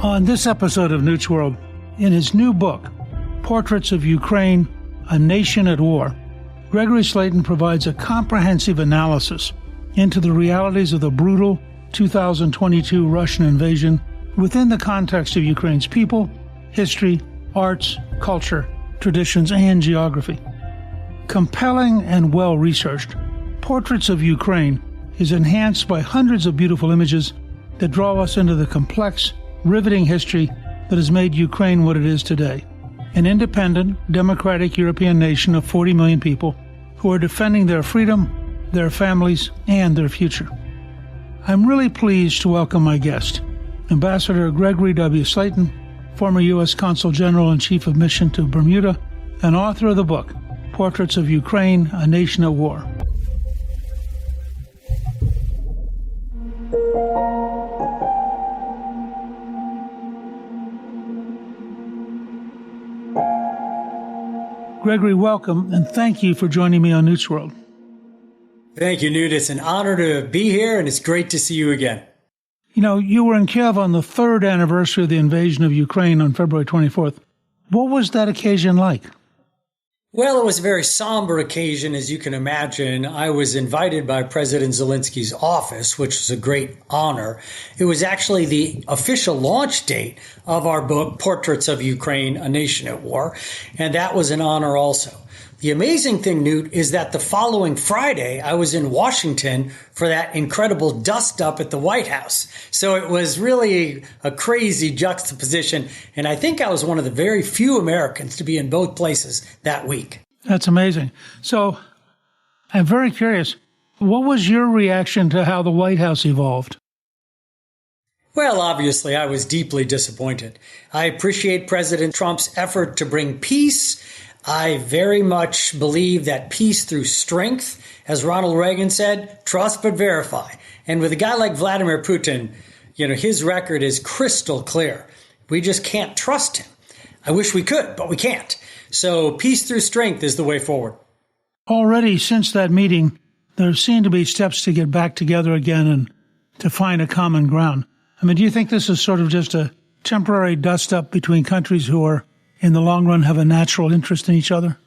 On this episode of Newt's World, in his new book, Portraits of Ukraine, A Nation at War, Gregory Slayton provides a comprehensive analysis into the realities of the brutal 2022 Russian invasion within the context of Ukraine's people, history, arts, culture, traditions, and geography. Compelling and well-researched, Portraits of Ukraine is enhanced by hundreds of beautiful images that draw us into the complex, riveting history that has made Ukraine what it is today, an independent, democratic European nation of 40 million people who are defending their freedom, their families, and their future. I'm really pleased to welcome my guest, Ambassador Gregory W. Slayton, former U.S. Consul General and Chief of Mission to Bermuda, and author of the book, Portraits of Ukraine, A Nation at War. Gregory, welcome, and thank you for joining me on Newt's World. Thank you, Newt. It's an honor to be here, and it's great to see you again. You know, you were in Kyiv on the third anniversary of the invasion of Ukraine on February 24th. What was that occasion like? Well, it was a very somber occasion, as you can imagine. I was invited by President Zelensky's office, which was a great honor. It was actually the official launch date of our book, Portraits of Ukraine, A Nation at War, and that was an honor also. The amazing thing, Newt, is that the following Friday, I was in Washington for that incredible dust-up at the White House. So it was really a crazy juxtaposition, and I think I was one of the very few Americans to be in both places that week. That's amazing. So I'm very curious, what was your reaction to how the White House evolved? Well, obviously, I was deeply disappointed. I appreciate President Trump's effort to bring peace. I very much believe that peace through strength, as Ronald Reagan said, trust but verify. And with a guy like Vladimir Putin, his record is crystal clear. We just can't trust him. I wish we could, but we can't. So peace through strength is the way forward. Already since that meeting, there seem to be steps to get back together again and to find a common ground. I mean, do you think this is sort of just a temporary dust-up between countries who are, in the long run, have a natural interest in each other?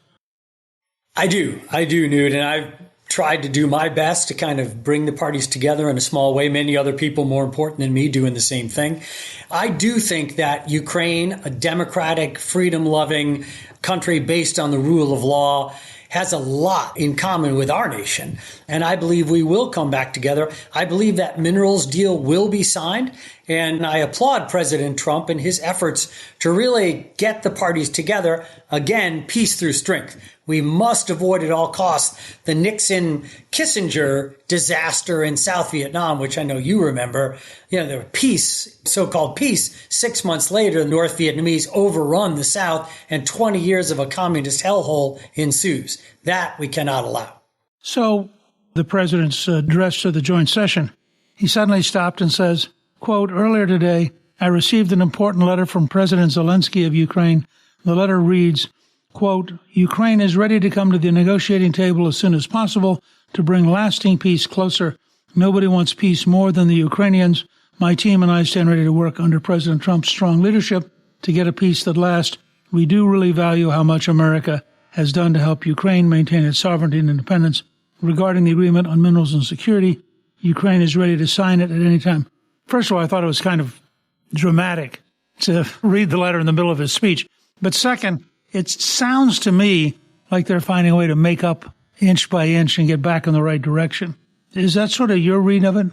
I do, Newt, and I've tried to do my best to kind of bring the parties together in a small way. Many other people more important than me doing the same thing. I do think that Ukraine, a democratic, freedom-loving country based on the rule of law, has a lot in common with our nation, and I believe we will come back together. I believe that minerals deal will be signed, and I applaud President Trump and his efforts to really get the parties together. Again, peace through strength. We must avoid at all costs the Nixon-Kissinger disaster in South Vietnam, which I know you remember. The peace, so-called peace, 6 months later, the North Vietnamese overrun the South, and 20 years of a communist hellhole ensues. That we cannot allow. So the president's address to the joint session, he suddenly stopped and says, quote, "Earlier today, I received an important letter from President Zelensky of Ukraine. The letter reads, quote, Ukraine is ready to come to the negotiating table as soon as possible to bring lasting peace closer. Nobody wants peace more than the Ukrainians. My team and I stand ready to work under President Trump's strong leadership to get a peace that lasts. We do really value how much America has done to help Ukraine maintain its sovereignty and independence. Regarding the agreement on minerals and security, Ukraine is ready to sign it at any time." First of all, I thought it was kind of dramatic to read the letter in the middle of his speech. But second, it sounds to me like they're finding a way to make up inch by inch and get back in the right direction. Is that sort of your read of it?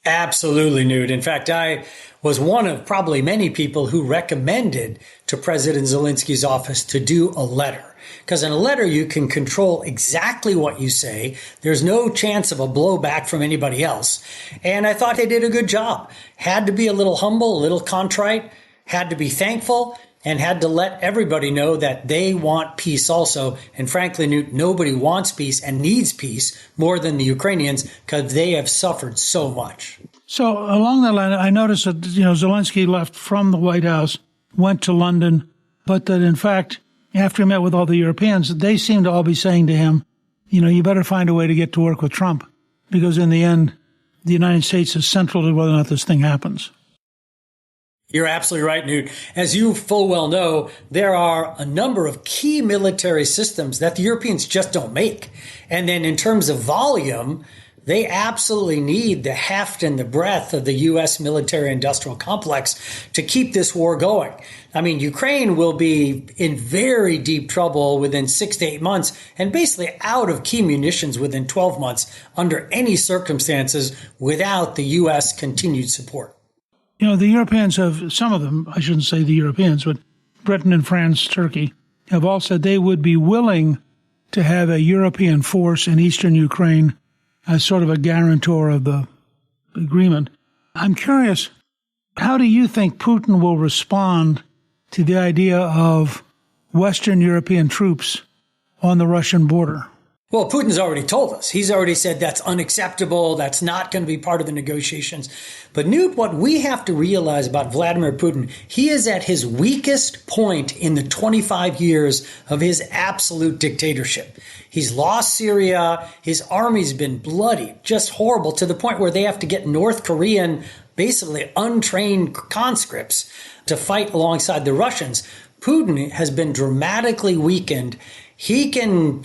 Absolutely, Newt. In fact, I was one of probably many people who recommended to President Zelensky's office to do a letter. Because in a letter, you can control exactly what you say. There's no chance of a blowback from anybody else. And I thought they did a good job. Had to be a little humble, a little contrite, had to be thankful, and had to let everybody know that they want peace also. And frankly, Newt, nobody wants peace and needs peace more than the Ukrainians because they have suffered so much. So along that line, I noticed that, Zelensky left from the White House, went to London, but that in fact, after he met with all the Europeans, they seem to all be saying to him, you better find a way to get to work with Trump, because in the end, the United States is central to whether or not this thing happens. You're absolutely right, Newt. As you full well know, there are a number of key military systems that the Europeans just don't make. And then in terms of volume, they absolutely need the heft and the breadth of the U.S. military-industrial complex to keep this war going. I mean, Ukraine will be in very deep trouble within 6 to 8 months and basically out of key munitions within 12 months under any circumstances without the U.S. continued support. You know, the Europeans have, some of them, I shouldn't say the Europeans, but Britain and France, Turkey, have all said they would be willing to have a European force in eastern Ukraine as sort of a guarantor of the agreement. I'm curious, how do you think Putin will respond to the idea of Western European troops on the Russian border? Well, Putin's already told us. He's already said that's unacceptable. That's not going to be part of the negotiations. But Newt, what we have to realize about Vladimir Putin, he is at his weakest point in the 25 years of his absolute dictatorship. He's lost Syria. His army's been bloody, just horrible, to the point where they have to get North Korean, basically untrained conscripts to fight alongside the Russians. Putin has been dramatically weakened. He can,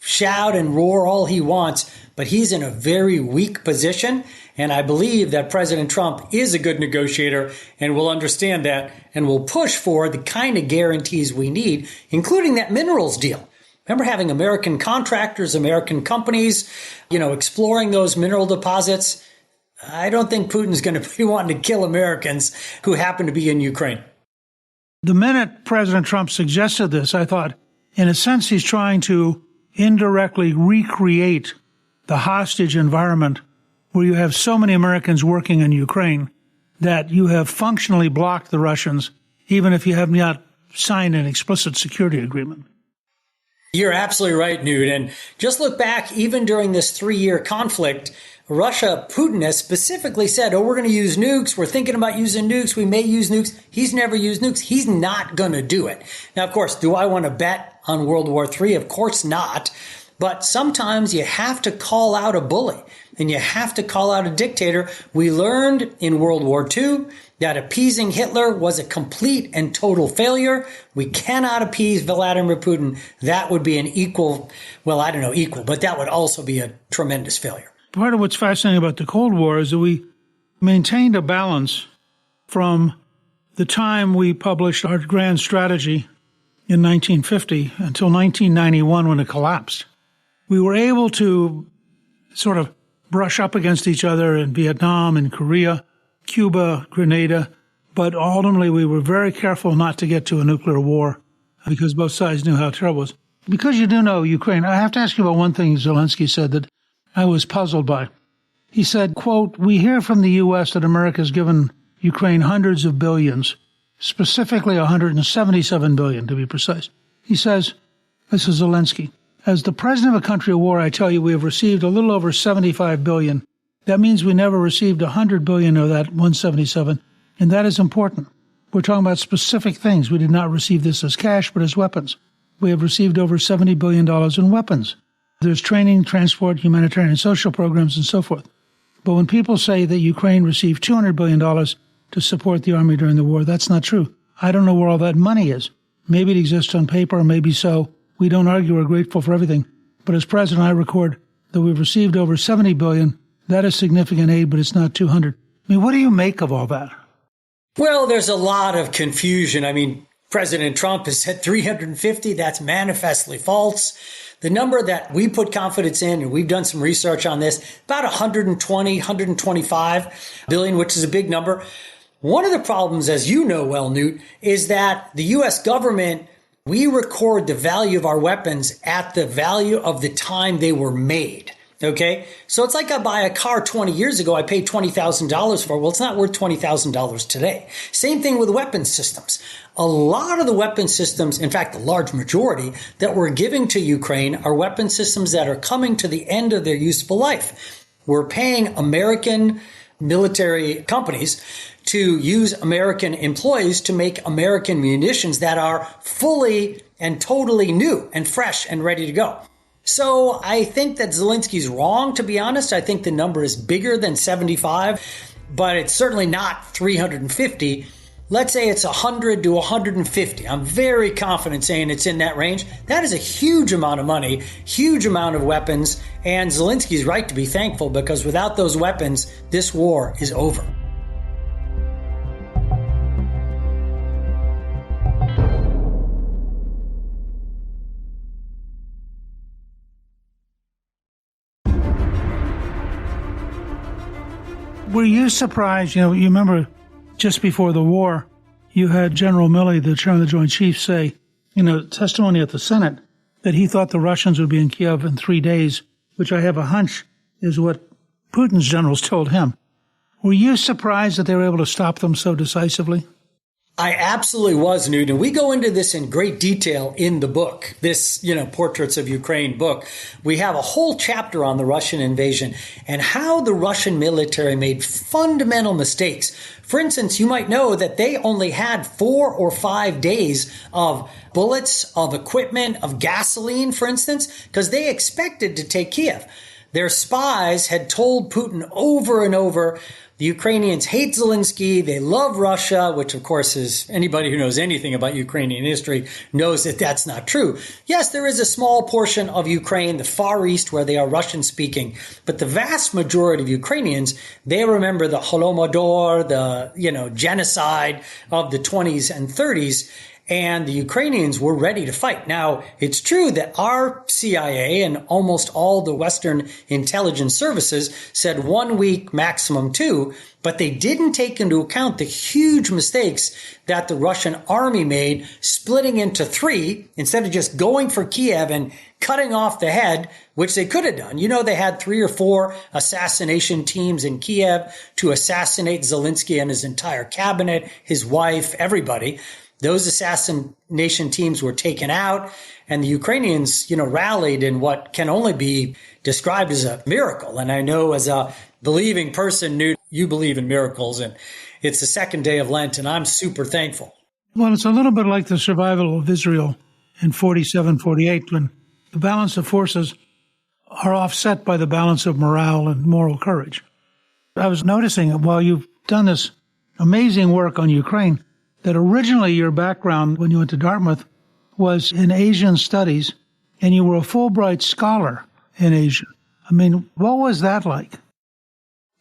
shout and roar all he wants, but he's in a very weak position. And I believe that President Trump is a good negotiator and will understand that and will push for the kind of guarantees we need, including that minerals deal. Remember having American contractors, American companies, exploring those mineral deposits? I don't think Putin's going to be wanting to kill Americans who happen to be in Ukraine. The minute President Trump suggested this, I thought, in a sense, he's trying to indirectly recreate the hostage environment where you have so many Americans working in Ukraine that you have functionally blocked the Russians, even if you have not signed an explicit security agreement. You're absolutely right, Newt. And just look back, even during this 3-year conflict, Russia, Putin has specifically said, we're going to use nukes. We're thinking about using nukes. We may use nukes. He's never used nukes. He's not going to do it. Now, of course, do I want to bet on World War III? Of course not. But sometimes you have to call out a bully and you have to call out a dictator. We learned in World War II that appeasing Hitler was a complete and total failure. We cannot appease Vladimir Putin. That would be an equal, but that would also be a tremendous failure. Part of what's fascinating about the Cold War is that we maintained a balance from the time we published our grand strategy in 1950 until 1991 when it collapsed. We were able to sort of brush up against each other in Vietnam and Korea, Cuba, Grenada, but ultimately we were very careful not to get to a nuclear war because both sides knew how terrible it was. Because you do know Ukraine, I have to ask you about one thing Zelensky said that I was puzzled by. He said, quote, "We hear from the U.S. that America has given Ukraine hundreds of billions, specifically $177 billion to be precise." He says, this is Zelensky, "As the president of a country at war, I tell you, we have received a little over $75 billion. That means we never received $100 billion of that 177, and that is important. We're talking about specific things. We did not receive this as cash, but as weapons. We have received over $70 billion in weapons. There's training, transport, humanitarian and social programs, and so forth. But when people say that Ukraine received $200 billion to support the army during the war, that's not true. I don't know where all that money is. Maybe it exists on paper, maybe so. We don't argue we're grateful for everything. But as president, I record that we've received over $70 billion. That is significant aid, but it's not 200. I mean, what do you make of all that? Well, there's a lot of confusion. I mean, President Trump has said 350. That's manifestly false. The number that we put confidence in, and we've done some research on this, about 120, 125 billion, which is a big number. One of the problems, as you know well, Newt, is that the U.S. government, we record the value of our weapons at the value of the time they were made. Okay, so it's like I buy a car 20 years ago, I paid $20,000 for it. Well, it's not worth $20,000 today. Same thing with weapons systems. A lot of the weapon systems, in fact, the large majority that we're giving to Ukraine are weapon systems that are coming to the end of their useful life. We're paying American military companies to use American employees to make American munitions that are fully and totally new and fresh and ready to go. So I think that Zelensky's wrong, to be honest. I think the number is bigger than 75, but it's certainly not 350. let's say it's 100 to 150. I'm very confident saying it's in that range. That is a huge amount of money, huge amount of weapons, and Zelensky's right to be thankful, because without those weapons, this war is over. Were you surprised? You remember just before the war, you had General Milley, the chairman of the Joint Chiefs, say in a testimony at the Senate that he thought the Russians would be in Kyiv in 3 days, which I have a hunch is what Putin's generals told him. Were you surprised that they were able to stop them so decisively? I absolutely was, Newt, and we go into this in great detail in the book, this, Portraits of Ukraine book. We have a whole chapter on the Russian invasion and how the Russian military made fundamental mistakes. For instance, you might know that they only had 4 or 5 days of bullets, of equipment, of gasoline, for instance, because they expected to take Kyiv. Their spies had told Putin over and over, the Ukrainians hate Zelensky, they love Russia, which of course is, anybody who knows anything about Ukrainian history knows that that's not true. Yes, there is a small portion of Ukraine, the Far East, where they are Russian speaking, but the vast majority of Ukrainians, they remember the Holodomor, the, genocide of the 20s and 30s. And the Ukrainians were ready to fight. Now, it's true that our CIA and almost all the Western intelligence services said 1 week, maximum 2, but they didn't take into account the huge mistakes that the Russian army made, splitting into 3 instead of just going for Kyiv and cutting off the head, which they could have done. They had 3 or 4 assassination teams in Kyiv to assassinate Zelensky and his entire cabinet, his wife, everybody. Those assassination teams were taken out, and the Ukrainians, rallied in what can only be described as a miracle. And I know as a believing person, Newt, you believe in miracles, and it's the second day of Lent, and I'm super thankful. Well, it's a little bit like the survival of Israel in 47, 48, when the balance of forces are offset by the balance of morale and moral courage. I was noticing, while you've done this amazing work on Ukraine, that originally your background when you went to Dartmouth was in Asian studies, and you were a Fulbright scholar in Asia. What was that like?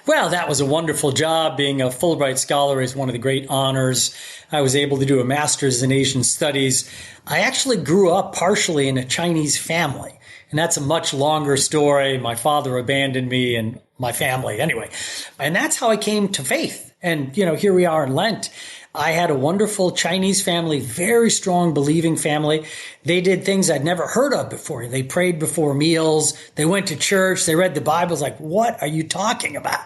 Well, that was a wonderful job. Being a Fulbright scholar is one of the great honors. I was able to do a master's in Asian studies. I actually grew up partially in a Chinese family, and that's a much longer story. My father abandoned me and my family anyway. And that's how I came to faith. And, here we are in Lent. I had a wonderful Chinese family, very strong believing family. They did things I'd never heard of before. They prayed before meals. They went to church. They read the Bible. Like, what are you talking about?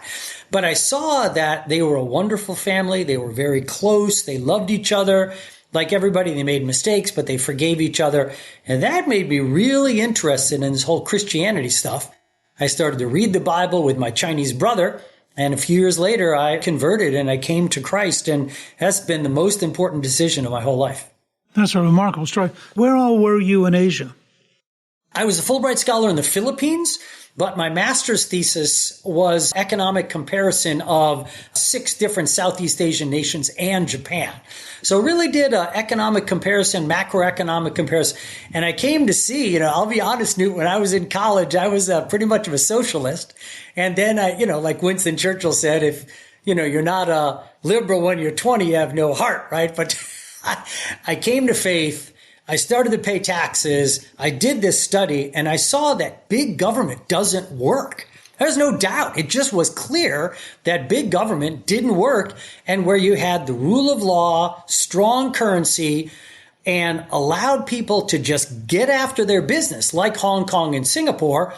But I saw that they were a wonderful family. They were very close. They loved each other. Like everybody, they made mistakes, but they forgave each other. And that made me really interested in this whole Christianity stuff. I started to read the Bible with my Chinese brother. And a few years later, I converted and I came to Christ, and that's been the most important decision of my whole life. That's a remarkable story. Where all were you in Asia? I was a Fulbright scholar in the Philippines, but my master's thesis was economic comparison of 6 different Southeast Asian nations and Japan. So really did an economic comparison, macroeconomic comparison. And I came to see, I'll be honest, Newt, when I was in college, I was pretty much of a socialist. And then, like Winston Churchill said, if, you're not a liberal when you're 20, you have no heart, right? But I came to faith. I started to pay taxes. I did this study, and I saw that big government doesn't work. There's no doubt. It just was clear that big government didn't work, and where you had the rule of law, strong currency, and allowed people to just get after their business, like Hong Kong and Singapore,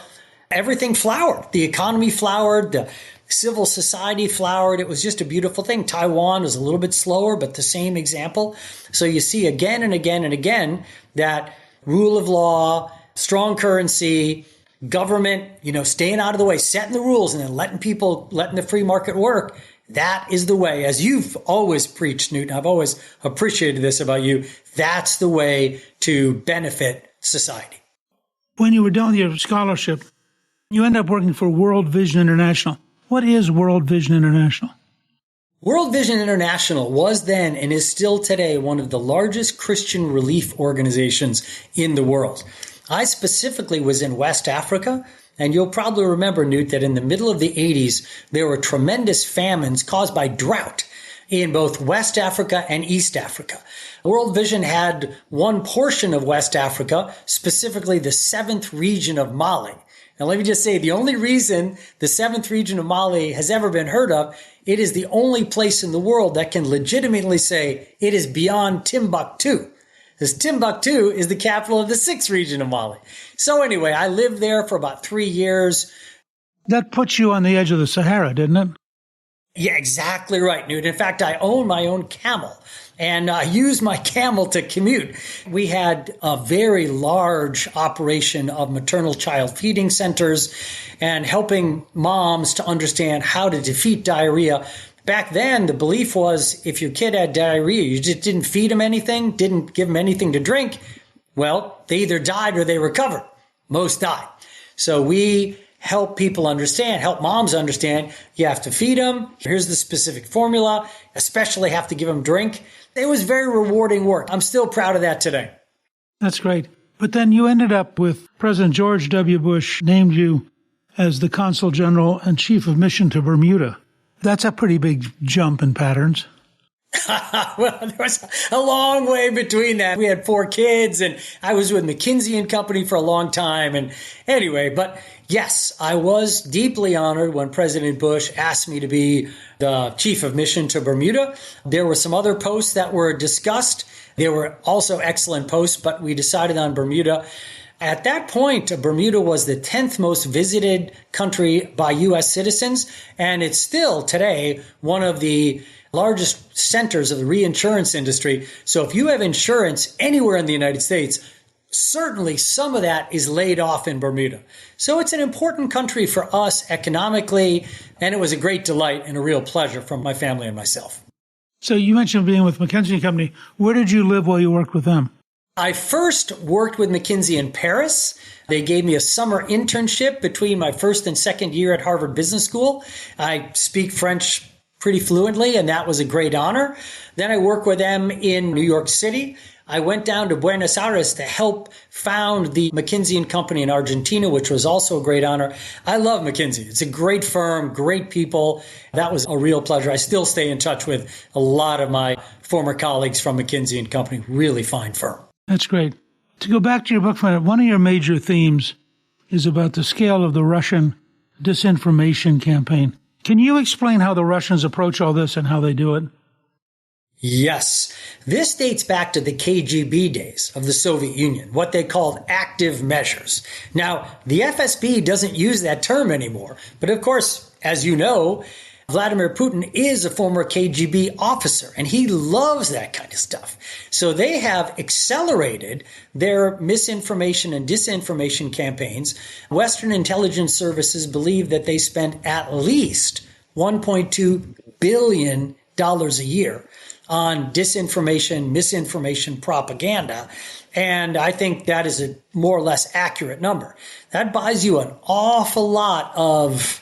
everything flowered. The economy flowered. The civil society flowered. It was just a beautiful thing. Taiwan was a little bit slower, but the same example. So you see again and again and again that rule of law, strong currency, government, staying out of the way, setting the rules, and then letting the free market work. That is the way, as you've always preached, Newt, I've always appreciated this about you. That's the way to benefit society. When you were done with your scholarship, you ended up working for World Vision International. What is World Vision International? World Vision International was then and is still today one of the largest Christian relief organizations in the world. I specifically was in West Africa, and you'll probably remember, Newt, that in the middle of the 80s, there were tremendous famines caused by drought in both West Africa and East Africa. World Vision had one portion of West Africa, specifically the 7th region of Mali. Now, let me just say, the only reason the 7th region of Mali has ever been heard of, it is the only place in the world that can legitimately say it is beyond Timbuktu. Because Timbuktu is the capital of the 6th region of Mali. So anyway, I lived there for about 3 years. That puts you on the edge of the Sahara, didn't it? Yeah, exactly right, Newt. In fact, I own my own camel, and I use my camel to commute. We had a very large operation of maternal child feeding centers and helping moms to understand how to defeat diarrhea. Back then, the belief was if your kid had diarrhea, you just didn't feed them anything, didn't give them anything to drink. Well, they either died or they recovered. Most died. So we help people understand, help moms understand, you have to feed them. Here's the specific formula, especially have to give them drink. It was very rewarding work. I'm still proud of that today. That's great. But then you ended up with President George W. Bush named you as the Consul General and Chief of Mission to Bermuda. That's a pretty big jump in patterns. Well, there was a long way between that. We had 4 kids, and I was with McKinsey and Company for a long time. And anyway, but yes, I was deeply honored when President Bush asked me to be the Chief of Mission to Bermuda. There were some other posts that were discussed. There were also excellent posts, but we decided on Bermuda. At that point, Bermuda was the 10th most visited country by U.S. citizens, and it's still today one of the largest centers of the reinsurance industry. So if you have insurance anywhere in the United States, certainly some of that is laid off in Bermuda. So it's an important country for us economically, and it was a great delight and a real pleasure for my family and myself. So you mentioned being with McKinsey and Company. Where did you live while you worked with them? I first worked with McKinsey in Paris. They gave me a summer internship between my first and second year at Harvard Business School. I speak French pretty fluently, and that was a great honor. Then I worked with them in New York City. I went down to Buenos Aires to help found the McKinsey and Company in Argentina, which was also a great honor. I love McKinsey. It's a great firm, great people. That was a real pleasure. I still stay in touch with a lot of my former colleagues from McKinsey and Company. Really fine firm. That's great. To go back to your book, one of your major themes is about the scale of the Russian disinformation campaign. Can you explain how the Russians approach all this and how they do it? Yes. This dates back to the KGB days of the Soviet Union, what they called active measures. Now, the FSB doesn't use that term anymore. But of course, as you know, Vladimir Putin is a former KGB officer, and he loves that kind of stuff. So they have accelerated their misinformation and disinformation campaigns. Western intelligence services believe that they spend at least $1.2 billion a year on disinformation, misinformation, propaganda. And I think that is a more or less accurate number. That buys you an awful lot of,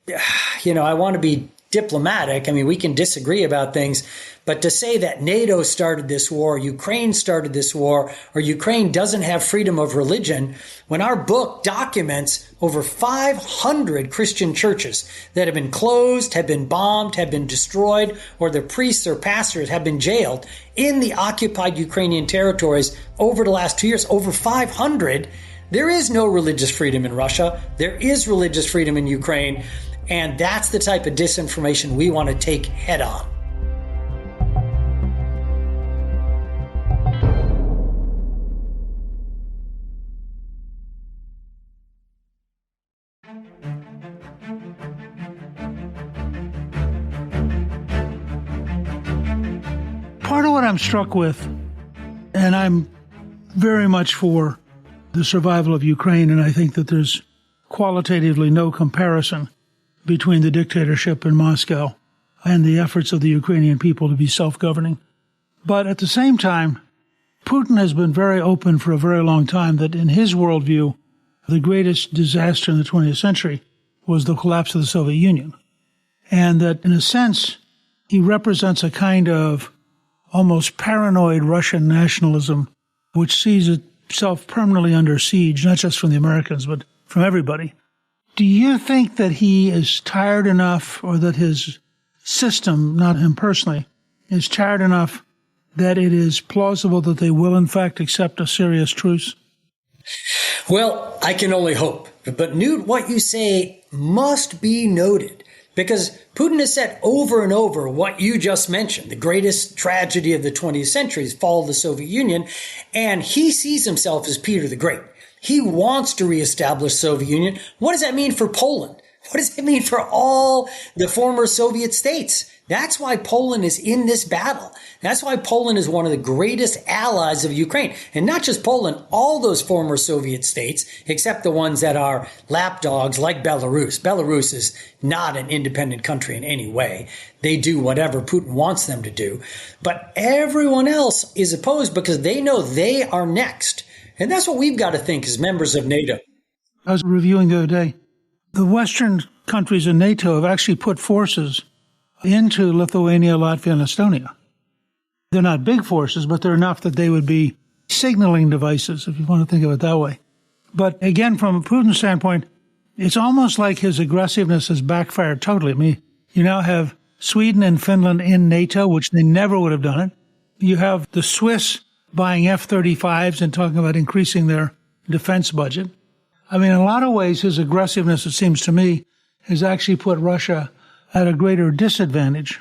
I want to be diplomatic. I mean, we can disagree about things, but to say that NATO started this war, Ukraine started this war, or Ukraine doesn't have freedom of religion, when our book documents over 500 Christian churches that have been closed, have been bombed, have been destroyed, or their priests or pastors have been jailed in the occupied Ukrainian territories over the last 2 years, over 500. There is no religious freedom in Russia. There is religious freedom in Ukraine. And that's the type of disinformation we want to take head on. Part of what I'm struck with, and I'm very much for the survival of Ukraine, and I think that there's qualitatively no comparison between the dictatorship in Moscow and the efforts of the Ukrainian people to be self-governing. But at the same time, Putin has been very open for a very long time that in his worldview, the greatest disaster in the 20th century was the collapse of the Soviet Union. And that in a sense, he represents a kind of almost paranoid Russian nationalism, which sees itself permanently under siege, not just from the Americans, but from everybody. Do you think that he is tired enough, or that his system, not him personally, is tired enough that it is plausible that they will, in fact, accept a serious truce? Well, I can only hope. But Newt, what you say must be noted, because Putin has said over and over what you just mentioned, the greatest tragedy of the 20th century is fall of the Soviet Union, and he sees himself as Peter the Great. He wants to reestablish Soviet Union. What does that mean for Poland? What does it mean for all the former Soviet states? That's why Poland is in this battle. That's why Poland is one of the greatest allies of Ukraine. And not just Poland, all those former Soviet states, except the ones that are lapdogs like Belarus. Belarus is not an independent country in any way. They do whatever Putin wants them to do. But everyone else is opposed because they know they are next. And that's what we've got to think as members of NATO. I was reviewing the other day. The Western countries in NATO have actually put forces into Lithuania, Latvia, and Estonia. They're not big forces, but they're enough that they would be signaling devices, if you want to think of it that way. But again, from a Putin standpoint, it's almost like his aggressiveness has backfired totally. I mean, you now have Sweden and Finland in NATO, which they never would have done it. You have the Swiss buying F-35s and talking about increasing their defense budget. I mean, in a lot of ways, his aggressiveness, it seems to me, has actually put Russia at a greater disadvantage.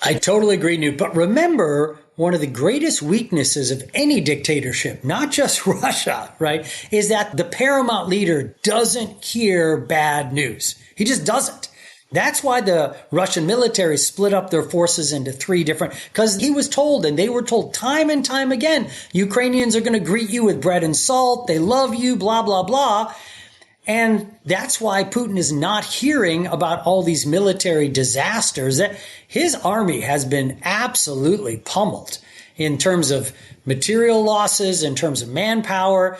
I totally agree, Newt. But remember, one of the greatest weaknesses of any dictatorship, not just Russia, right, is that the paramount leader doesn't hear bad news. He just doesn't. That's why the Russian military split up their forces into three different, because he was told, and they were told time and time again, Ukrainians are going to greet you with bread and salt. They love you, blah, blah, blah. And that's why Putin is not hearing about all these military disasters. That his army has been absolutely pummeled in terms of material losses, in terms of manpower.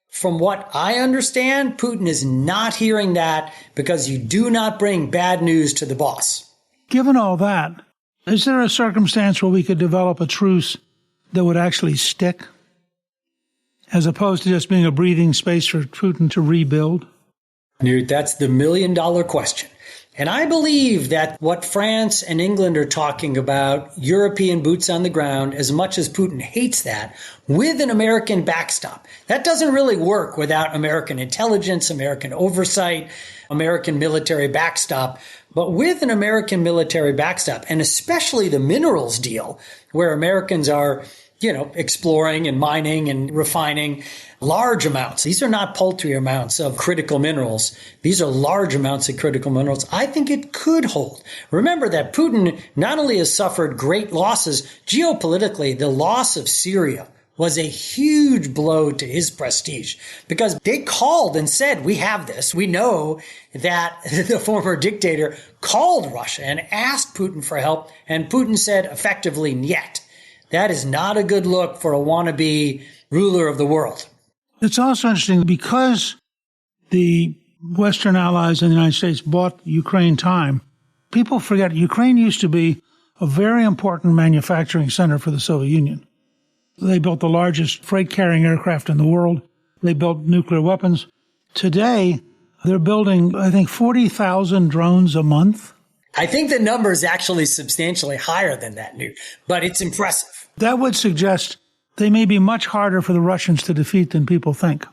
From what I understand, Putin is not hearing that because you do not bring bad news to the boss. Given all that, is there a circumstance where we could develop a truce that would actually stick, as opposed to just being a breathing space for Putin to rebuild? Newt, that's the million-dollar question. And I believe that what France and England are talking about, European boots on the ground, as much as Putin hates that, with an American backstop. That doesn't really work without American intelligence, American oversight, American military backstop. But with an American military backstop, and especially the minerals deal, where Americans are, exploring and mining and refining large amounts. These are not paltry amounts of critical minerals. These are large amounts of critical minerals. I think it could hold. Remember that Putin not only has suffered great losses geopolitically, the loss of Syria was a huge blow to his prestige because they called and said, we have this. We know that the former dictator called Russia and asked Putin for help, and Putin said effectively, "Niet." That is not a good look for a wannabe ruler of the world. It's also interesting because the Western allies and the United States bought Ukraine time. People forget Ukraine used to be a very important manufacturing center for the Soviet Union. They built the largest freight-carrying aircraft in the world. They built nuclear weapons. Today, they're building, I think, 40,000 drones a month. I think the number is actually substantially higher than that, Newt, but it's impressive. That would suggest they may be much harder for the Russians to defeat than people think.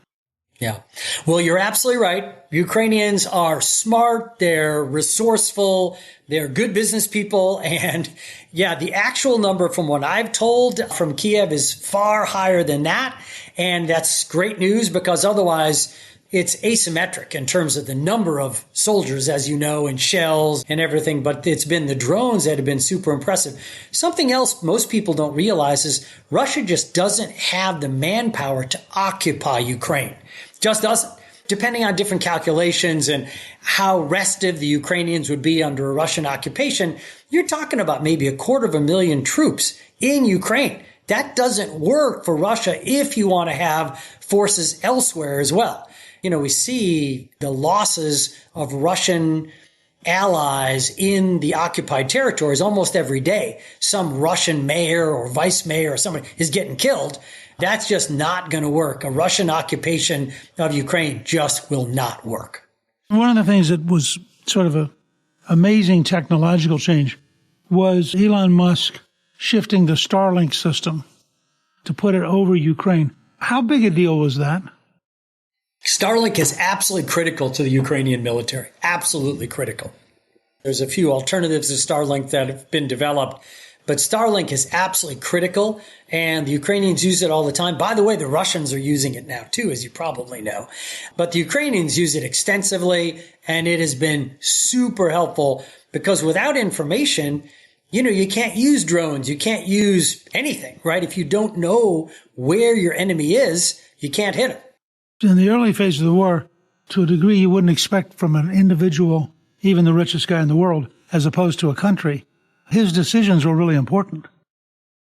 Yeah. Well, you're absolutely right. Ukrainians are smart. They're resourceful. They're good business people. And yeah, the actual number from what I've told from Kyiv is far higher than that. And that's great news because otherwise it's asymmetric in terms of the number of soldiers, as you know, and shells and everything. But it's been the drones that have been super impressive. Something else most people don't realize is Russia just doesn't have the manpower to occupy Ukraine. Just doesn't. Depending on different calculations and how restive the Ukrainians would be under a Russian occupation, you're talking about maybe 250,000 troops in Ukraine. That doesn't work for Russia if you want to have forces elsewhere as well. We see the losses of Russian allies in the occupied territories almost every day. Some Russian mayor or vice mayor or somebody is getting killed. That's just not going to work. A Russian occupation of Ukraine just will not work. One of the things that was sort of an amazing technological change was Elon Musk shifting the Starlink system to put it over Ukraine. How big a deal was that? Starlink is absolutely critical to the Ukrainian military. Absolutely critical. There's a few alternatives to Starlink that have been developed, but Starlink is absolutely critical, and the Ukrainians use it all the time. By the way, the Russians are using it now too, as you probably know. But the Ukrainians use it extensively, and it has been super helpful because without information, you can't use drones. You can't use anything, right? If you don't know where your enemy is, you can't hit him. In the early phase of the war, to a degree you wouldn't expect from an individual, even the richest guy in the world, as opposed to a country, his decisions were really important.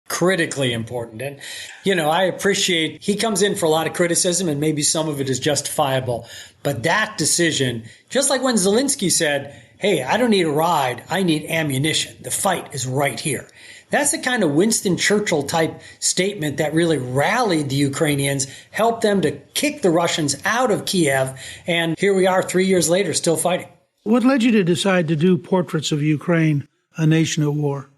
Critically important. And, I appreciate he comes in for a lot of criticism and maybe some of it is justifiable. But that decision, just like when Zelensky said, hey, I don't need a ride, I need ammunition. The fight is right here. That's the kind of Winston Churchill type statement that really rallied the Ukrainians, helped them to kick the Russians out of Kyiv. And here we are 3 years later, still fighting. What led you to decide to do Portraits of Ukraine, a Nation at War?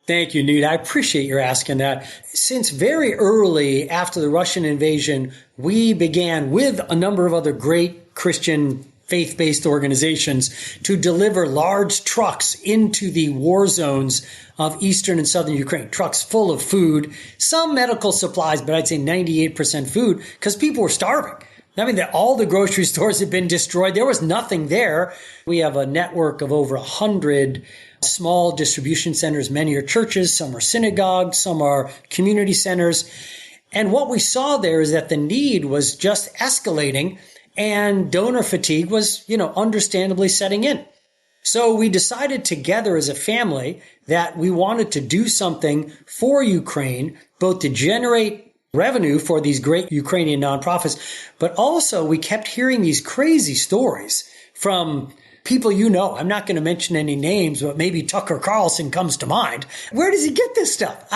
Thank you, Newt. I appreciate your asking that. Since very early after the Russian invasion, we began with a number of other great Christian faith-based organizations to deliver large trucks into the war zones of eastern and southern Ukraine, trucks full of food, some medical supplies, but I'd say 98% food because people were starving. I mean, all the grocery stores had been destroyed. There was nothing there. We have a network of over 100 small distribution centers. Many are churches, some are synagogues, some are community centers. And what we saw there is that the need was just escalating and donor fatigue was, understandably setting in. So we decided together as a family that we wanted to do something for Ukraine, both to generate revenue for these great Ukrainian nonprofits, but also we kept hearing these crazy stories from people I'm not going to mention any names, but maybe Tucker Carlson comes to mind. Where does he get this stuff?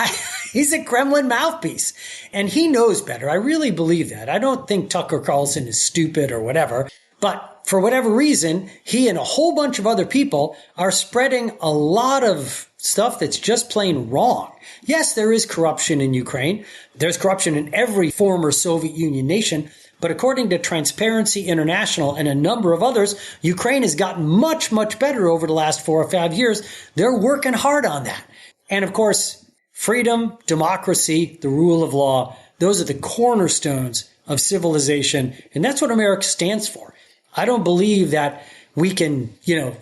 He's a Kremlin mouthpiece, and he knows better. I really believe that. I don't think Tucker Carlson is stupid or whatever, but for whatever reason, he and a whole bunch of other people are spreading a lot of stuff that's just plain wrong. Yes, there is corruption in Ukraine. There's corruption in every former Soviet Union nation. But according to Transparency International and a number of others, Ukraine has gotten much, much better over the last 4 or 5 years. They're working hard on that. And of course, freedom, democracy, the rule of law, those are the cornerstones of civilization. And that's what America stands for. I don't believe that we can,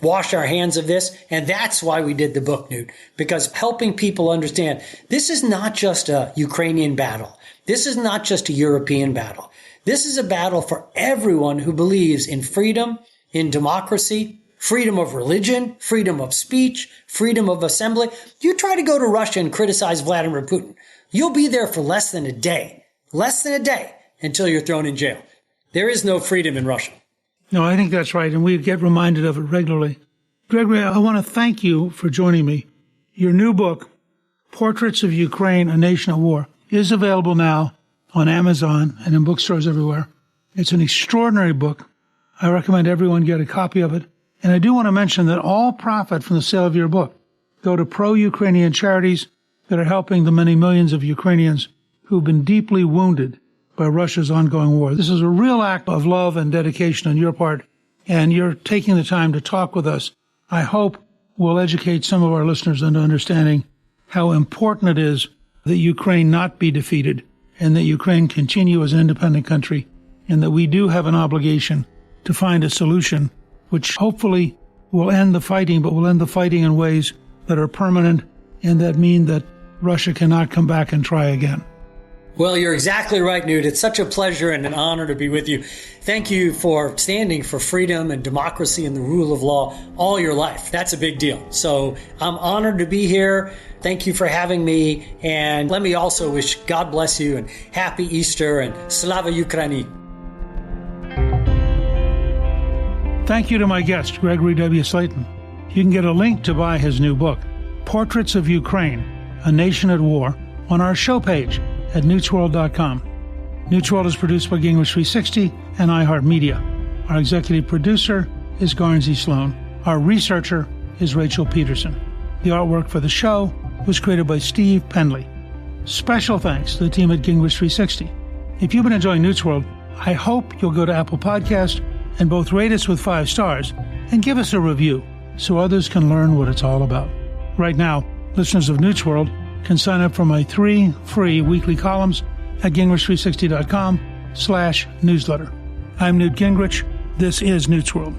wash our hands of this. And that's why we did the book, Newt, because helping people understand this is not just a Ukrainian battle. This is not just a European battle. This is a battle for everyone who believes in freedom, in democracy, freedom of religion, freedom of speech, freedom of assembly. You try to go to Russia and criticize Vladimir Putin. You'll be there for less than a day until you're thrown in jail. There is no freedom in Russia. No, I think that's right, and we get reminded of it regularly. Gregory, I want to thank you for joining me. Your new book, Portraits of Ukraine, a Nation at War, is available now on Amazon and in bookstores everywhere. It's an extraordinary book. I recommend everyone get a copy of it. And I do want to mention that all profit from the sale of your book go to pro-Ukrainian charities that are helping the many millions of Ukrainians who've been deeply wounded by Russia's ongoing war. This is a real act of love and dedication on your part, and you're taking the time to talk with us. I hope we'll educate some of our listeners into understanding how important it is that Ukraine not be defeated and that Ukraine continue as an independent country, and that we do have an obligation to find a solution which hopefully will end the fighting, but will end the fighting in ways that are permanent and that mean that Russia cannot come back and try again. Well, you're exactly right, Newt. It's such a pleasure and an honor to be with you. Thank you for standing for freedom and democracy and the rule of law all your life. That's a big deal. So I'm honored to be here. Thank you for having me. And let me also wish God bless you and happy Easter and Slava Ukraini. Thank you to my guest, Gregory W. Slayton. You can get a link to buy his new book, Portraits of Ukraine, A Nation at War, on our show page at newtsworld.com. Newt's World is produced by Gingrich 360 and iHeartMedia. Our executive producer is Garnsey Sloan. Our researcher is Rachel Peterson. The artwork for the show was created by Steve Penley. Special thanks to the team at Gingrich 360. If you've been enjoying Newt's World, I hope you'll go to Apple Podcast and both rate us with 5 stars and give us a review so others can learn what it's all about. Right now, listeners of Newt's World can sign up for my 3 free weekly columns at Gingrich360.com/newsletter. I'm Newt Gingrich. This is Newt's World.